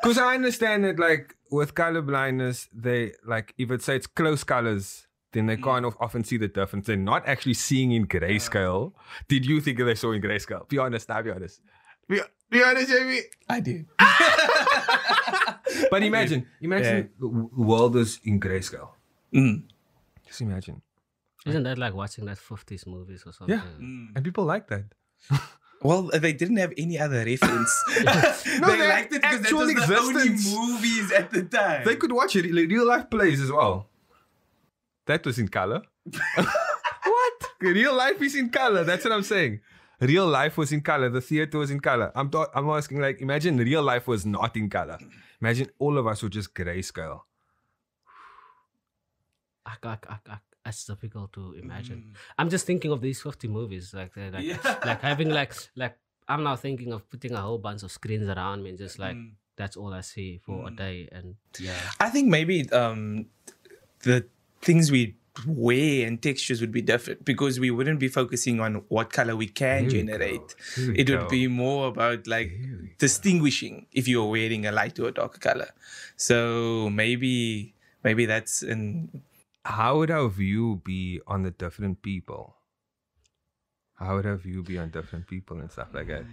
Because I understand that, like, with colorblindness, they, like, if it say it's close colors, then they can't often see the difference. They're not actually seeing in grayscale. Did you think they saw in grayscale? Be honest, now be honest. Be honest, Jamie. I did. But imagine the world is in grayscale. Just imagine. Isn't that like watching that 50s movies or something? Yeah. And people like that. Well, they didn't have any other reference. They liked it because that was the only movies at the time. They could watch it, like, real life plays as well. That was in color. What? Real life is in color. That's what I'm saying. Real life was in color. The theater was in color. I'm asking, like, imagine real life was not in color. Imagine all of us were just grayscale. It's difficult to imagine. I'm just thinking of these 50 movies, like having like I'm now thinking of putting a whole bunch of screens around me and just like that's all I see for a day. And yeah, I think maybe the things we wear and textures would be different because we wouldn't be focusing on what color we can generate. It would be more about like distinguishing if you're wearing a light or a darker color. So maybe that's an. How would our view be on the different people? How would our view be on different people and stuff like that?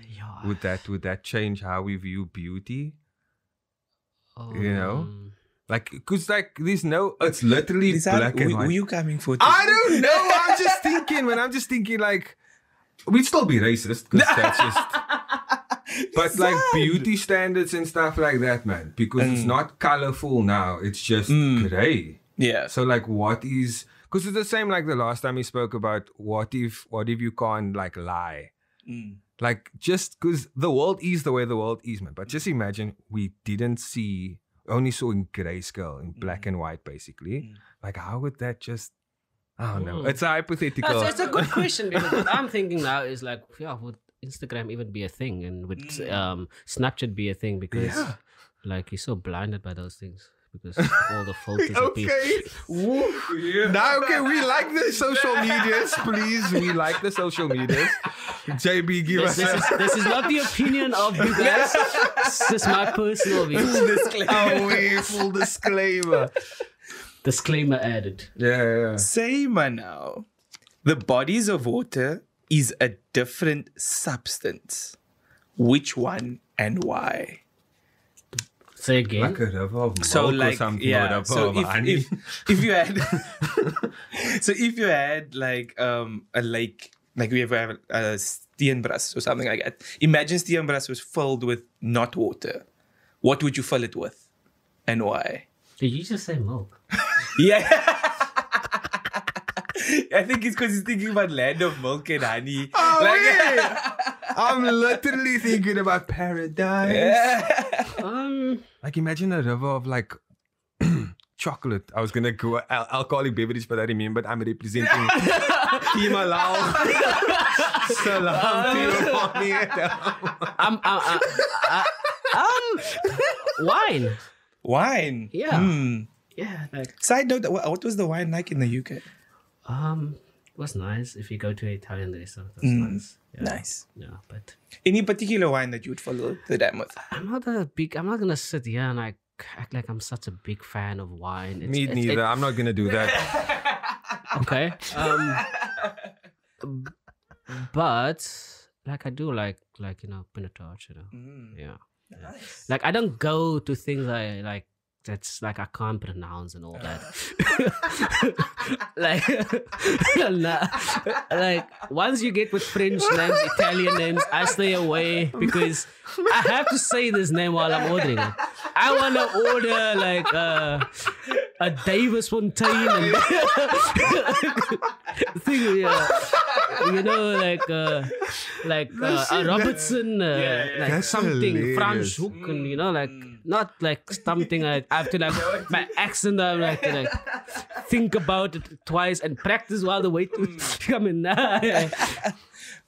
Would that change how we view beauty? You know? Like, because like there's no, it's literally black and white. Who are you coming for? I don't know. I'm just thinking like, we'd still be racist because that's just, but like beauty standards and stuff like that, man, because it's not colorful now. It's just gray. Yeah. So like what is, because it's the same like the last time we spoke about what if you can't like lie. Like just because the world is the way the world is, man. But just imagine we only saw in grayscale, in black and white basically. Like how would that just, I don't know. It's a hypothetical. It's a good question because what I'm thinking now is like, would Instagram even be a thing? And would Snapchat be a thing? Because like you're so blinded by those things. Because all the filters of people. Now, we like the social medias, please. We like the social medias. JB, give us this is not the opinion of you guys. This is my personal view. Full disclaimer. Disclaimer added. Yeah. Saay man now. The bodies of water is a different substance. Which one and why? Say again. Like a river of milk or something. If you had if you had like a lake, like we have a steenbras or something like that. Imagine steenbras was filled with not water. What would you fill it with? And why? Did you just say milk? Yeah. I think it's because he's thinking about land of milk and honey. I'm literally thinking about paradise. Like imagine a river of like chocolate. I was gonna go alcoholic beverage, but I remembered I'm representing Himalao. Salam wine. Wine. Yeah. Yeah. Like, side note, what was the wine like in the UK? It was nice. If you go to an Italian restaurant, that's nice. Yeah. Nice. Yeah, but Any particular wine that you would follow the dam with? I'm not gonna sit here and like act like I'm such a big fan of wine. Me neither. I'm not gonna do that. Okay. But like I do like Pinotage, Yeah. Nice. Like I don't go to things I like that's like I can't pronounce and all that. like nah, like once you get with French names, Italian names, I stay away because I have to say this name while I'm ordering it. I want to order like a Davis Fontaine and thing, yeah. Like a Robertson, like That's something hilarious. French hook, and like not like something I have to like my accent. I have to like think about it twice and practice while the wait is coming.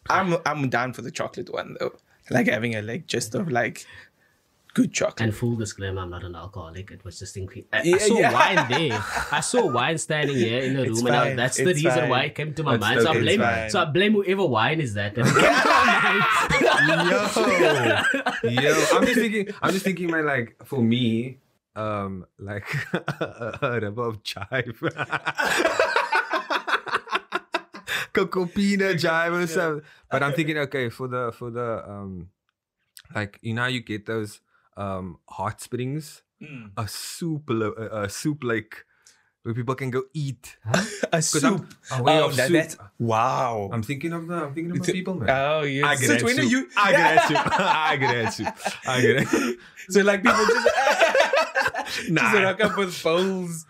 I'm down for the chocolate one though. Like having a just of like good chocolate. And full disclaimer, I'm not an alcoholic. It was just thinking. I saw wine there. I saw wine standing here in the room, fine. and that's the It's reason fine. why it came to my It's mind. So I okay, it's blame. fine. So I blame whoever wine is that. Yo, I'm just thinking, man, like for me, like a rubber of chive. Cocoa peanut jive or something. But I'm thinking, okay, for the like you get those hot springs, a soup like where people can go eat. A soup. A way of soup. That's wow. I'm thinking of the people, man. Oh, you. I get Since that when are soup. you? I get that soup. I get that soup. I get it. So like people just Nah. just rock up with bowls.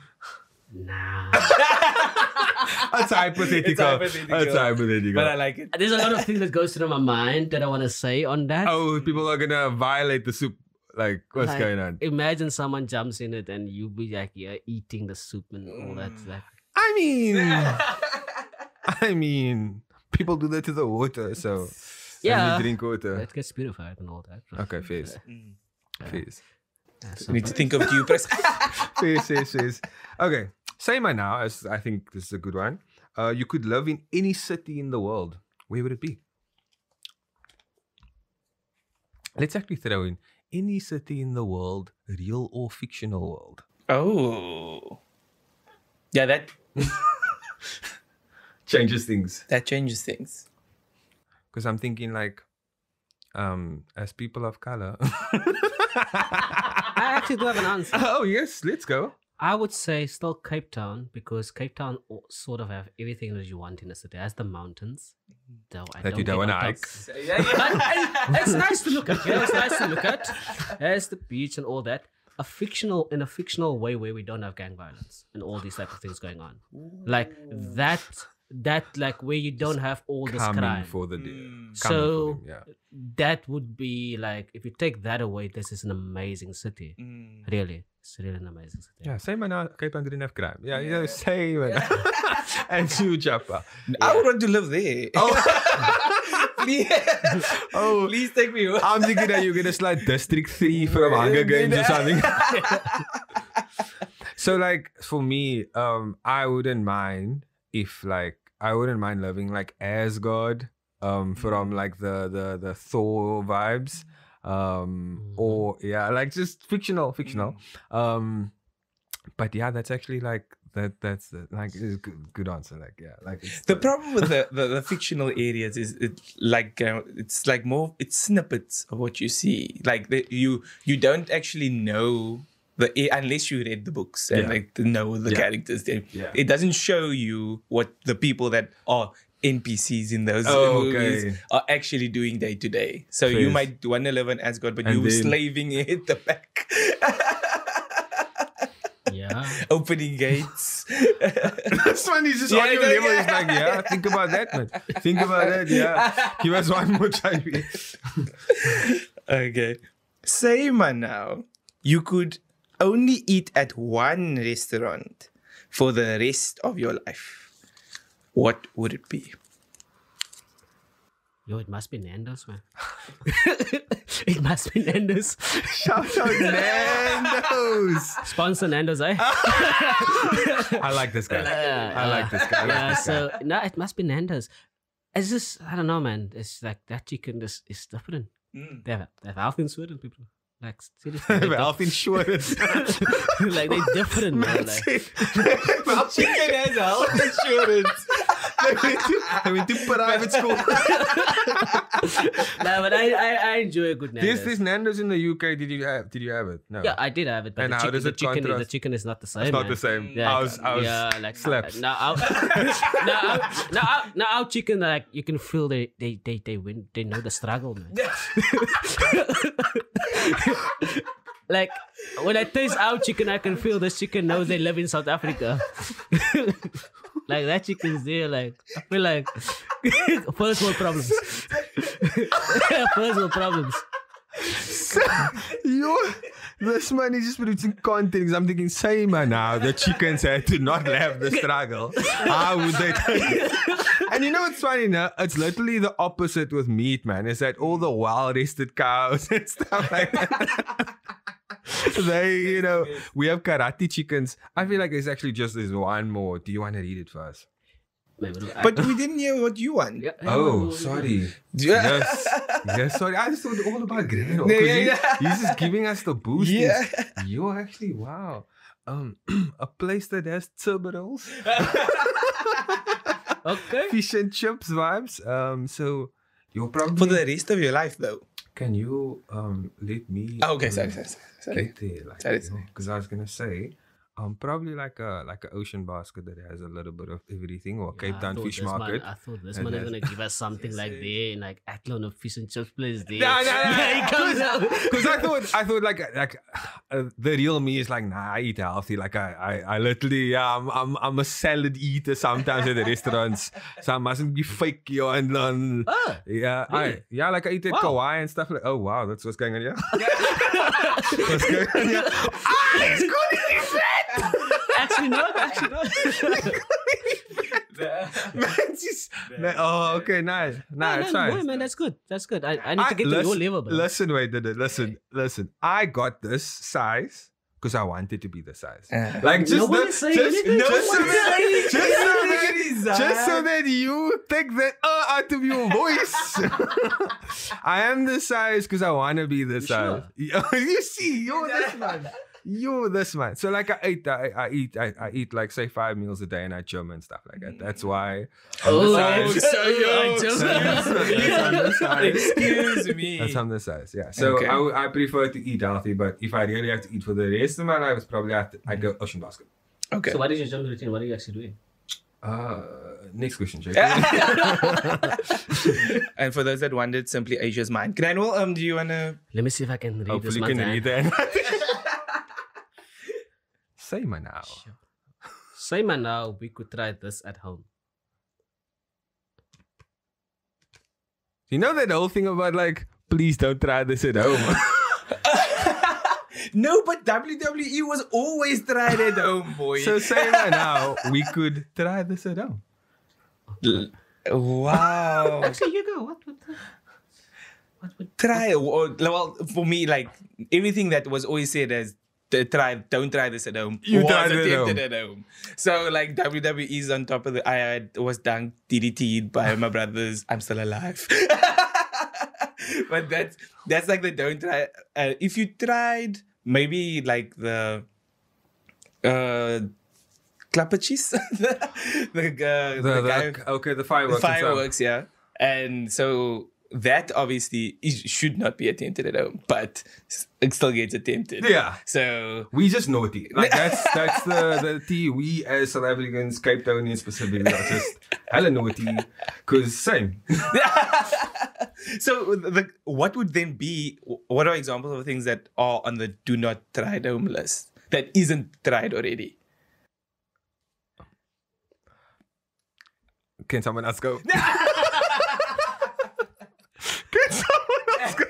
Nah. That's hypothetical. That's hypothetical. But I like it. There's a lot of things that goes through my mind that I want to say on that. Oh, people are gonna violate the soup. Like, what's Like, going on? Imagine someone jumps in it and you be like, yeah, eating the soup and all that. Like, I mean, people do that to the water, so yeah, and we drink water. it gets purified and all that. Okay, face. Face. Yeah, so We need to think of due press. Face. Okay, say my now, as I think this is a good one. You could live in any city in the world. Where would it be? Let's actually throw in any city in the world, real or fictional world. Oh. Yeah, that Changes things. changes things. Because I'm thinking like, as people of color. I actually do have an answer. Oh yes, let's go. I would say still Cape Town because Cape Town sort of have everything that you want in a city. It has the mountains, though I That you don't get wanna on hike. top. It's nice to look at. Yeah, it's nice to look at. There's the beach and all that. In a fictional way where we don't have gang violence and all these type of things going on, like that like where you don't have all this Coming crime. for the day. So yeah. that would be like if you take that away, this is an amazing city. Really, it's really an amazing city. Yeah, say man now, Cape Town didn't have crime. Yeah, you say man. And you Japa. I would want to live there. Please, Oh, please take me home. I'm thinking that you're gonna slide District 3 from Hunger Games or something. So like for me, I wouldn't mind living like Asgard, from like the Thor vibes. Or yeah, like just fictional. But yeah, that's actually like that's like is good answer. Like yeah, like it's The problem with the fictional areas is it's like it's snippets of what you see. Like you don't actually know unless you read the books and know the characters. It doesn't show you what the people that are NPCs in those movies are actually doing day to day. So you might want to live in Asgard, but you're slaving at the back. Yeah. Opening gates. This one is just on your level. It's like, yeah, think about that, man. Think about that, yeah. Give us one more time. Okay. Say, man, now, you could only eat at one restaurant for the rest of your life. What would it be? Yo, it must be Nando's, man. It must be Nando's. Shout out Nando's. Sponsor Nando's, eh? I like this guy. I like this guy. Yeah, so no, it must be Nando's. It's just, I don't know, man. It's like that chicken is different. They have health insurance, people. Like, seriously. Health insurance. Like, they're different, man. Like, Chicken has health insurance. I went to private school. no, but I enjoy a good Nando's. This Nando's in the UK. Did you have it? No. Yeah, I did have it, but And the how does it chicken contrast? the chicken is not the same. It's not man. the same. Yeah, I was like slaps. Now our chicken, like you can feel they win. They know the struggle, man. Like when I taste our chicken, I can feel this chicken knows they live in South Africa. Like that chicken's there. Like I feel like first world problems. First world problems. This man is just producing content. I'm thinking, say man, now the chickens had to not have the struggle. How would they? And you know what's funny now? It's literally the opposite with meat, man. It's that all the well-rested cows and stuff like that. They, we have karate chickens. I feel like there's actually just this one more. Do you want to read it first? But we didn't hear what you want. Yeah. Oh, sorry. Yes, sorry. I just thought all about Granwill. He's just giving us the boost. Yeah. You're actually, wow. A place that has tuberals. Okay. Fish and chips vibes. So you're probably... For the rest of your life, though. Can you let me... Oh, okay, sorry. Get there, like, Sorry. because I was going to say... probably like an ocean basket that has a little bit of everything, or Cape Town fish market. I thought this man is gonna give us something like there, in like Athlone of fish and chips place there. No. He comes out. Because I thought like the real me is like, nah, I eat healthy. Like I literally, I'm a salad eater sometimes at the restaurants, so I mustn't be fake, and Oh, yeah, really? like I eat at Wow. Kauai and stuff like. Oh wow, that's what's going on here. What's going on here? It's good to be fat. actually not. Oh, okay, nice. Nah, it's fine. No, man, that's good. I need to get to your level, bro. Listen, listen. I got this size because I wanted to be the size. Like just Nobody's saying anything. just so that you take that out of your voice. I am the size because I want to be the size. Sure? You see, you're this man. You're this man. So like I eat like say 5 meals a day and I gym and stuff like that. That's why. Excuse me. That's on the size, yeah. So Okay. I prefer to eat healthy, but if I really have to eat for the rest of my life, it's probably I go ocean basket. Okay. So what is your gym routine? What are you actually doing? Next question, Jake. And for those that wondered, simply Asia's mind. Granwill, do you wanna? Let me see if I can read Hopefully this you can man's read hand. that. Say man now. Say man now, we could try this at home. You know that whole thing about like, please don't try this at home. No, but WWE was always tried at home, boy. So say man now, we could try this at home. Wow. Actually, you go. What would Try. Well, for me, like everything that was always said as don't try this at home. You was tried it at attempted at home. So like WWE is on top of the. I was dunked, DDT'd by my brothers. I'm still alive. But that's like the don't try. If you tried, maybe like the clapper cheese, the guy, the fireworks. the fireworks, yeah. And so that obviously should not be attempted at home, but it still gets attempted. Yeah. So We just naughty. Like that's the tea. We as South Africans, Cape Townians specifically, are just hella naughty. Cause same. So what would then be? What are examples of things that are on the do not try at home list that isn't tried already? Can someone else go? Can someone else go?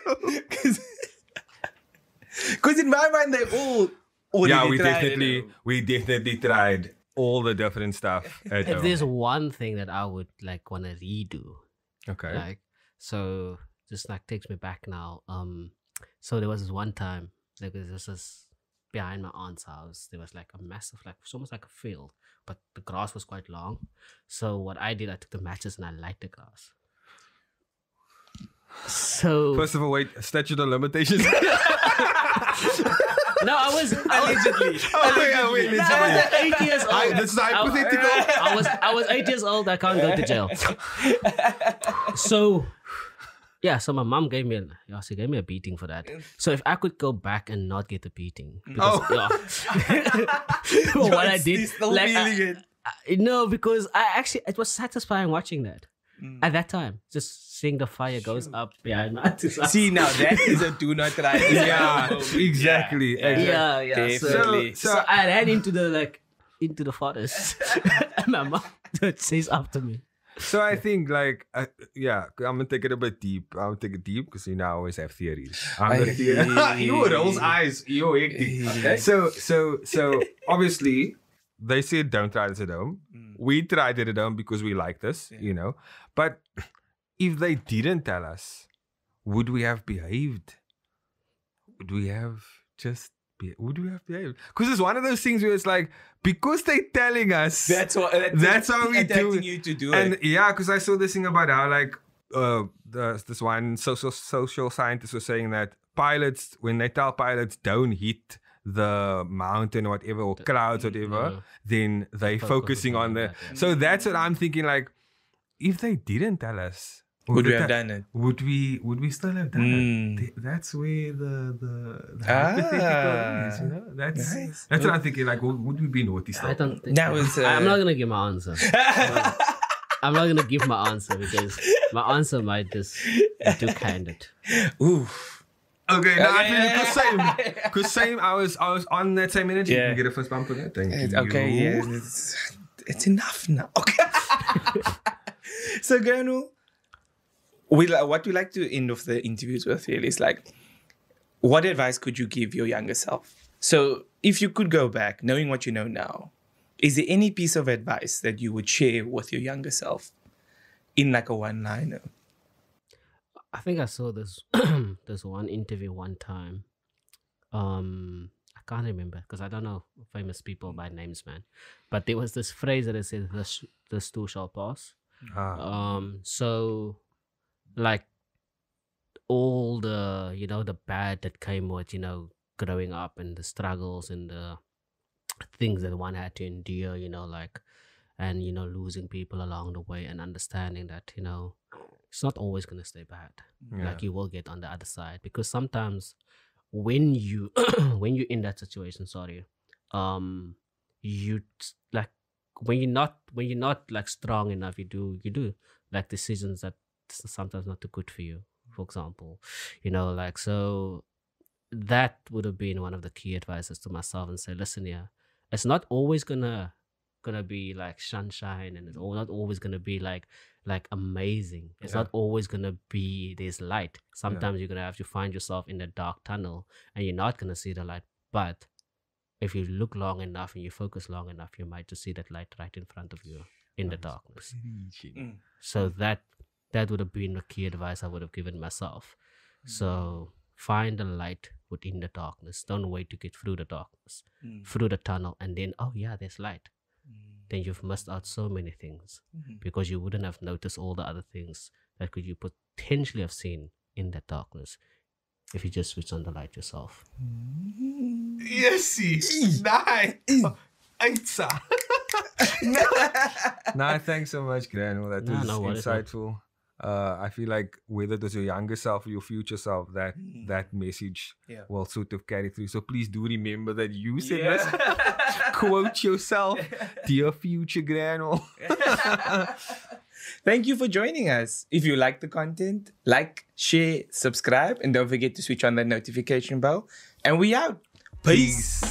Because in my mind they all already We tried at home. definitely tried all the different stuff If there's one thing that I would like want to redo, Okay. like, so just like takes me back now. So there was this one time, like this is behind my aunt's house. There was like a massive, like it's almost like a field, but the grass was quite long. So what I did, I took the matches and I light the grass. So First of all, wait, statute of limitations. no, I was Allegedly. Wait, I was 8 years old. this is hypothetical. I was 8 years old. I can't go to jail. So, yeah. So my mom gave me she gave me a beating for that. So if I could go back and not get a beating, because what I did, Still like, feeling it. no, because it was satisfying watching that. At that time, just seeing the fire goes up behind my eyes. See, now that is a do not try. Yeah, exactly. Yeah. Definitely. So I ran into the forest. And my mom says after me. So I think like, I'm gonna take it a bit deep. I'm gonna take it deep because I always have theories. You rolls eyes. You hectic. So obviously they said don't try this at home. We tried it at home because we like this, But if they didn't tell us, would we have behaved? Would we have behaved? Because it's one of those things where it's like, because they're telling us, that's how we do it. You to do and it. yeah, because I saw this thing about how like this one social scientist was saying that pilots, when they tell pilots don't hit the mountain or whatever, or clouds, whatever, then they focusing on the. So that's what I'm thinking. Like, if they didn't tell us, would we have done it? Would we still have done it? That's where the hypothetical is. That's what I'm thinking. Like, would we be naughty still? I don't think. I'm not gonna give my answer. I'm not gonna give my answer because my answer might just be too candid. Ooh. Okay, no, I feel because same. I was on that same energy. Yeah. You get a first bump for that. Thank you. Okay, yeah, it's enough now. Okay. So, Granwill, what we like to end of the interviews with really is like, what advice could you give your younger self? So, if you could go back, knowing what you know now, is there any piece of advice that you would share with your younger self in like a one-liner? I think I saw this this one interview one time. I can't remember because I don't know famous people by names, man. But there was this phrase that it said, "This too shall pass." So like all the the bad that came with growing up and the struggles and the things that one had to endure, and losing people along the way and understanding that it's not always going to stay bad. Like you will get on the other side, because sometimes when you when you're in that situation, you like when you're not like strong enough, you do like decisions that sometimes not too good for you, for example, so that would have been one of the key advices to myself, and say, listen here, it's not always gonna be like sunshine, and it's not always gonna be like amazing. It's not always gonna be there's light. Sometimes you're gonna have to find yourself in the dark tunnel and you're not gonna see the light. But if you look long enough and you focus long enough, you might just see that light right in front of you in the darkness. So that would have been the key advice I would have given myself. So find the light within the darkness. Don't wait to get through the darkness, through the tunnel, and then there's light. Then you've missed out so many things because you wouldn't have noticed all the other things that could you potentially have seen in that darkness if you just switch on the light yourself. Yes, nice. Nah, thanks so much, Granwill. That was insightful. I feel like whether it was your younger self or your future self, that message will sort of carry through. So please do remember that you said this. Quote yourself, dear future Granwill. Thank you for joining us. If you like the content, like, share, subscribe, and don't forget to switch on that notification bell. And we out. Peace.